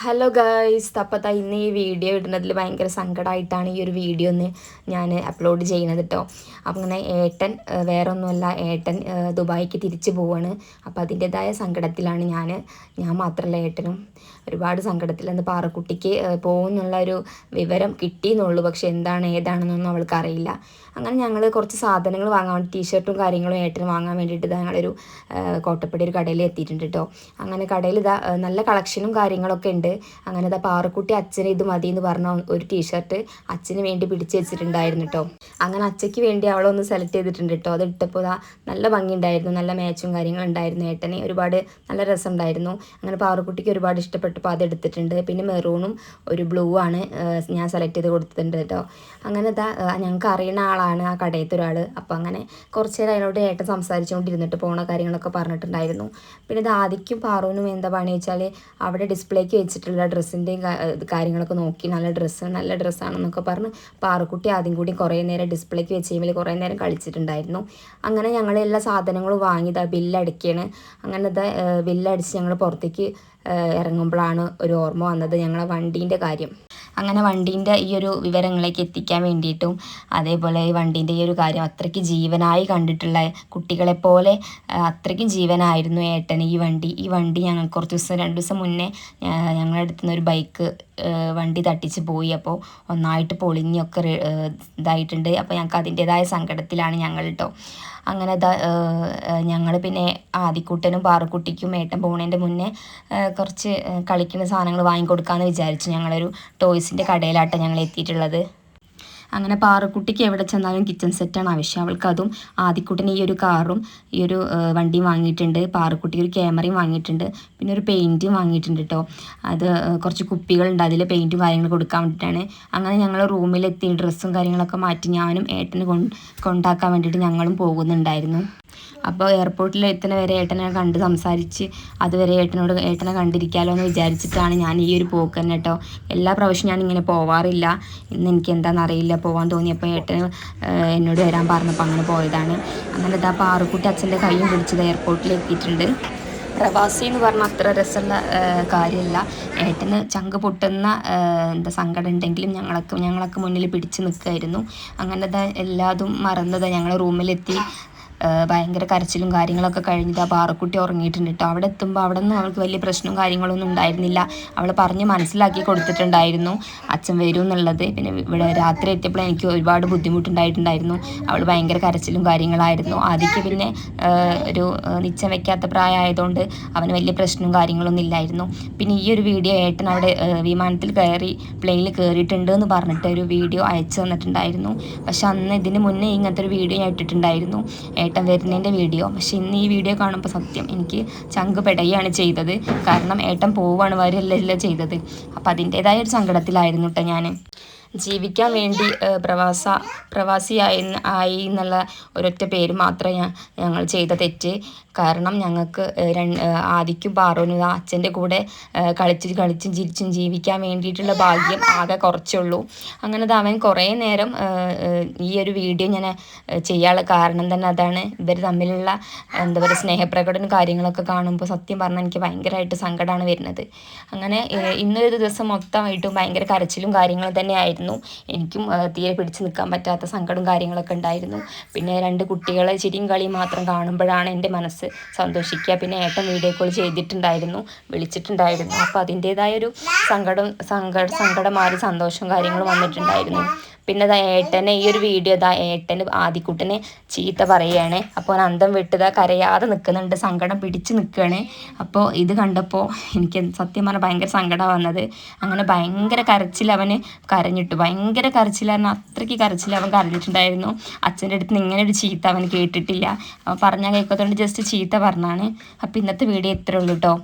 Hello guys, അപ്പോൾ ഇന്ന് ഈ വീഡിയോ ഇടുന്നതിൽ ഭയങ്കര സങ്കടമായിട്ടാണ് ഈ ഒരു വീഡിയോ ഒന്ന് ഞാൻ അപ്ലോഡ് ചെയ്യുന്നത് കേട്ടോ. അപ്പം അങ്ങനെ ഏട്ടൻ വേറെ ഒന്നുമല്ല, ഏട്ടൻ ദുബായിക്ക് തിരിച്ചു പോവാണ്. അപ്പോൾ അതിൻ്റെതായ സങ്കടത്തിലാണ് ഞാൻ മാത്രമല്ല ഏട്ടനും ഒരുപാട് സങ്കടത്തിലെന്ന്. പാറക്കുട്ടിക്ക് പോകുന്നുള്ള ഒരു വിവരം കിട്ടിയെന്നുള്ളൂ, പക്ഷെ എന്താണ് ഏതാണെന്നൊന്നും അവൾക്ക് അറിയില്ല. അങ്ങനെ ഞങ്ങൾ കുറച്ച് സാധനങ്ങൾ വാങ്ങാൻ വേണ്ടി ടീഷർട്ടും കാര്യങ്ങളും ഏട്ടന് വാങ്ങാൻ വേണ്ടിയിട്ട് ഞങ്ങളൊരു കോട്ടപ്പടി ഒരു കടയിൽ എത്തിയിട്ടുണ്ട് കേട്ടോ. അങ്ങനെ കടയിൽ നല്ല കളക്ഷനും കാര്യങ്ങളൊക്കെ ഉണ്ട്. അങ്ങനെ പാറക്കുട്ടി അച്ഛന് ഇത് മതി എന്ന് പറഞ്ഞ ഒരു ടീഷർട്ട് അച്ഛന് വേണ്ടി പിടിച്ച് വെച്ചിട്ടുണ്ടായിരുന്നു കേട്ടോ. അങ്ങനെ അച്ഛയ്ക്ക് വേണ്ടി അവളൊന്ന് സെലക്ട് ചെയ്തിട്ടുണ്ട് കേട്ടോ. അത് ഇട്ടപ്പോൾ നല്ല ഭംഗിയുണ്ടായിരുന്നു, നല്ല മാച്ചും കാര്യങ്ങളും ഉണ്ടായിരുന്നു. ഏട്ടന് ഒരുപാട് നല്ല രസമുണ്ടായിരുന്നു. അങ്ങനെ പാറക്കുട്ടിക്ക് ഒരുപാട് ഇഷ്ടപ്പെട്ടപ്പോൾ അത് എടുത്തിട്ടുണ്ട്. പിന്നെ മെറൂണും ഒരു ബ്ലൂ ആണ് ഞാൻ സെലക്ട് ചെയ്ത് കൊടുത്തിട്ടുണ്ട് കേട്ടോ. അങ്ങനെ ഞങ്ങൾക്ക് അറിയുന്ന ആളാണ് ആ കടയത്തെ ഒരാൾ. അപ്പോൾ അങ്ങനെ കുറച്ച് നേരം അതിനോട് ഏട്ടൻ സംസാരിച്ചുകൊണ്ടിരുന്നിട്ട് പോണ കാര്യങ്ങളൊക്കെ പറഞ്ഞിട്ടുണ്ടായിരുന്നു. പിന്നെ ആദിക്കും പാറുവിനും എന്താ പണി വെച്ചാൽ അവിടെ ഡിസ്പ്ലേക്ക് വെച്ചിട്ടുള്ള ഡ്രസ്സിൻ്റെയും കാര്യങ്ങളൊക്കെ നോക്കി നല്ല ഡ്രസ്സാണെന്നൊക്കെ പറഞ്ഞ് പാറക്കുട്ടി ആദ്യം കൂടി കുറേ നേരം ഡിസ്പ്ലേക്ക് വെച്ച് കഴിയുമ്പോൾ കുറേ നേരം കളിച്ചിട്ടുണ്ടായിരുന്നു. അങ്ങനെ ഞങ്ങൾ എല്ലാ സാധനങ്ങളും വാങ്ങിയതാണ്, ബില്ലടിക്കുകയാണ്. അങ്ങനെ ബില്ലടിച്ച് ഞങ്ങൾ പുറത്തേക്ക് ഇറങ്ങുമ്പോഴാണ് ഒരു ഓർമ്മ വന്നത് ഞങ്ങളെ വണ്ടീൻ്റെ കാര്യം. അങ്ങനെ വണ്ടീൻ്റെ ഈ ഒരു വിവരങ്ങളിലേക്ക് എത്തിക്കാൻ വേണ്ടിയിട്ടും അതേപോലെ ഈ വണ്ടീൻ്റെ ഈ ഒരു കാര്യം അത്രയ്ക്ക് ജീവനായി കണ്ടിട്ടുള്ള കുട്ടികളെപ്പോലെ അത്രയ്ക്കും ജീവനായിരുന്നു ഏട്ടന് ഈ വണ്ടി ഞങ്ങൾ കുറച്ച് ദിവസം 2 ദിവസം മുന്നേ ഞങ്ങളുടെ അടുത്ത് നിന്ന് ഒരു ബൈക്ക് വണ്ടി തട്ടിച്ച് പോയി. അപ്പോൾ ഒന്നായിട്ട് പൊളിഞ്ഞൊക്കെ ഇതായിട്ടുണ്ട്. അപ്പോൾ ഞങ്ങൾക്ക് അതിൻ്റേതായ സങ്കടത്തിലാണ് ഞങ്ങൾ കേട്ടോ. അങ്ങനെ ഞങ്ങൾ പിന്നെ ആദിക്കുട്ടനും പാറക്കുട്ടിക്കും ഏട്ടൻ പോണതിൻ്റെ മുന്നേ കുറച്ച് കളിക്കുന്ന സാധനങ്ങൾ വാങ്ങിക്കൊടുക്കാമെന്ന് വിചാരിച്ചു. ഞങ്ങളൊരു ടോയ്സിൻ്റെ കടയിലാട്ടോ ഞങ്ങൾ എത്തിയിട്ടുള്ളത്. അങ്ങനെ പാറക്കുട്ടിക്ക് എവിടെ ചെന്നാലും കിച്ചൺ സെറ്റാണ് ആവശ്യം. അവൾക്ക് അതും ആദിക്കുട്ടന് ഈ ഒരു കാറും ഈ ഒരു വണ്ടിയും വാങ്ങിയിട്ടുണ്ട്. പാറക്കുട്ടി ഒരു ക്യാമറയും വാങ്ങിയിട്ടുണ്ട്. പിന്നെ ഒരു പെയിൻറ്റും വാങ്ങിയിട്ടുണ്ട് കേട്ടോ. അത് കുറച്ച് കുപ്പികളുണ്ട്, അതിൽ പെയിൻറ്റും കാര്യങ്ങൾ കൊടുക്കാൻ വേണ്ടിയിട്ടാണ്. അങ്ങനെ ഞങ്ങൾ റൂമിലെത്തി ഡ്രസ്സും കാര്യങ്ങളൊക്കെ മാറ്റി ഞാനും ഏട്ടന് കൊണ്ടാക്കാൻ വേണ്ടിയിട്ട് ഞങ്ങളും പോകുന്നുണ്ടായിരുന്നു. അപ്പോൾ എയർപോർട്ടിൽ എത്തുന്ന വരെ ഏട്ടനെ കണ്ട് സംസാരിച്ച് അതുവരെ ഏട്ടനെ കണ്ടിരിക്കാമല്ലോ എന്ന് വിചാരിച്ചിട്ടാണ് ഞാൻ ഈ ഒരു പോക്ക് തന്നെ കേട്ടോ. എല്ലാ പ്രാവശ്യവും ഞാൻ ഇങ്ങനെ പോവാറില്ല. ഇന്ന് എനിക്ക് എന്താണെന്നറിയില്ല, പോകാൻ തോന്നിയപ്പോൾ ഏട്ടന് എന്നോട് വരാൻ പറഞ്ഞപ്പോൾ അങ്ങനെ പോയതാണ്. അങ്ങനെ പാറുക്കുട്ടി അച്ഛൻ്റെ കൈയും പിടിച്ചത് എയർപോർട്ടിൽ എത്തിയിട്ടുണ്ട്. പ്രവാസി എന്ന് പറഞ്ഞാൽ അത്ര രസമുള്ള കാര്യമല്ല. ഏട്ടന് ചങ്ക് പൊട്ടുന്ന സങ്കടം ഉണ്ടെങ്കിലും ഞങ്ങളൊക്കെ മുന്നിൽ പിടിച്ച് നിൽക്കുമായിരുന്നു. അങ്ങനെ എല്ലാതും മറന്നത് ഞങ്ങൾ റൂമിലെത്തി. ഭയങ്കര കരച്ചിലും കാര്യങ്ങളൊക്കെ കഴിഞ്ഞിട്ട് പാറക്കുട്ടി ഉറങ്ങിയിട്ടുണ്ട് കേട്ടോ. അവിടെ എത്തുമ്പോൾ അവിടെ നിന്ന് അവൾക്ക് വലിയ പ്രശ്നവും കാര്യങ്ങളൊന്നും ഉണ്ടായിരുന്നില്ല. അവൾ പറഞ്ഞ് മനസ്സിലാക്കി കൊടുത്തിട്ടുണ്ടായിരുന്നു അച്ഛൻ വരും എന്നുള്ളത്. പിന്നെ ഇവിടെ രാത്രി എത്തിയപ്പോൾ എനിക്ക് ഒരുപാട് ബുദ്ധിമുട്ടുണ്ടായിട്ടുണ്ടായിരുന്നു. അവൾ ഭയങ്കര കരച്ചിലും കാര്യങ്ങളായിരുന്നു. ആദ്യമൊക്കെ പിന്നെ ഒരു നിച്ചം വെക്കാത്ത പ്രായമായതുകൊണ്ട് അവന് വലിയ പ്രശ്നവും കാര്യങ്ങളൊന്നും ഇല്ലായിരുന്നു. പിന്നെ ഈ ഒരു വീഡിയോ ഏട്ടൻ അവിടെ വിമാനത്തിൽ കയറി പ്ലെയിനിൽ കയറിയിട്ടുണ്ട് എന്ന് പറഞ്ഞിട്ട് ഒരു വീഡിയോ അയച്ചു തന്നിട്ടുണ്ടായിരുന്നു. പക്ഷെ അന്ന് ഇതിന് മുന്നേ ഇങ്ങനത്തെ ഒരു വീഡിയോ ഞാൻ ഇട്ടിട്ടുണ്ടായിരുന്നു, ഏട്ടൻ വരുന്നതിൻ്റെ വീഡിയോ. പക്ഷെ ഇന്ന് ഈ വീഡിയോ കാണുമ്പോൾ സത്യം എനിക്ക് ചങ്ക് പെടയാണ് ചെയ്തത്. കാരണം ഏട്ടൻ പോവാണ്, വരെയല്ല ചെയ്തത്. അപ്പം അതിൻ്റേതായ ഒരു സങ്കടത്തിലായിരുന്നു കേട്ടോ ഞാൻ. ജീവിക്കാൻ വേണ്ടി പ്രവാസിയായി എന്നുള്ള ഒരൊറ്റ പേര് മാത്രമേ ഞങ്ങൾ ചെയ്ത തെറ്റ്. കാരണം ഞങ്ങൾക്ക് ആദിക്കും പാറുവിനും അച്ഛൻ്റെ കൂടെ കളിച്ചും ചിരിച്ചും ജീവിക്കാൻ വേണ്ടിയിട്ടുള്ള ഭാഗ്യം ആകെ കുറച്ചുള്ളൂ. അങ്ങനെ അവൻ കുറേ നേരം ഈ ഒരു വീഡിയോ ഞാൻ ചെയ്യാനുള്ള കാരണം തന്നെ അതാണ്. ഇവർ തമ്മിലുള്ള എന്താ പറയുക സ്നേഹപ്രകടനം കാര്യങ്ങളൊക്കെ കാണുമ്പോൾ സത്യം പറഞ്ഞാൽ എനിക്ക് ഭയങ്കരമായിട്ട് സങ്കടമാണ് വരുന്നത്. അങ്ങനെ ഇന്നൊരു ദിവസം മൊത്തമായിട്ടും ഭയങ്കര കരച്ചിലും കാര്യങ്ങളും തന്നെ ആയിരുന്നു. എനിക്കും തീരെ പിടിച്ചു നിൽക്കാൻ പറ്റാത്ത സങ്കടവും കാര്യങ്ങളൊക്കെ ഉണ്ടായിരുന്നു. പിന്നെ 2 കുട്ടികളെ ചിരിയും കളിയും മാത്രം കാണുമ്പോഴാണ് എൻ്റെ മനസ്സ് സന്തോഷിക്കുക. പിന്നെ ഏട്ടൻ വീഡിയോ കോൾ ചെയ്തിട്ടുണ്ടായിരുന്നു, വിളിച്ചിട്ടുണ്ടായിരുന്നു. അപ്പോൾ അതിൻ്റേതായൊരു സങ്കടം മാറി സന്തോഷവും കാര്യങ്ങളും വന്നിട്ടുണ്ടായിരുന്നു. പിന്നെ ഏട്ടനെ ഈ ഒരു വീഡിയോ ഏട്ടന് ആദിക്കുട്ടനെ ചീത്ത പറയുകയാണ്. അപ്പോൾ അന്തം വിട്ട് കരയാതെ നിൽക്കുന്നുണ്ട്, സങ്കടം പിടിച്ച് നിൽക്കുകയാണ്. അപ്പോൾ ഇത് കണ്ടപ്പോൾ എനിക്ക് സത്യം പറഞ്ഞാൽ ഭയങ്കര സങ്കടമാണ് വന്നത്. അങ്ങനെ ഭയങ്കര കരച്ചിൽ അവന് കരഞ്ഞിട്ടു, ഭയങ്കര കരച്ചിൽ പറഞ്ഞാൽ അത്രയ്ക്ക് കരച്ചിൽ അവൻ കരഞ്ഞിട്ടുണ്ടായിരുന്നു. അച്ഛൻ്റെ അടുത്ത് നിന്ന് ഇങ്ങനെ ഒരു ചീത്ത അവൻ കേട്ടിട്ടില്ല. അവൻ പറഞ്ഞാൽ കേൾക്കാത്തതുകൊണ്ട് ജസ്റ്റ് ചീത്ത പറഞ്ഞാണ്. അപ്പോൾ ഇന്നത്തെ വീഡിയോ ഇത്രയേ ഉള്ളൂ കേട്ടോ.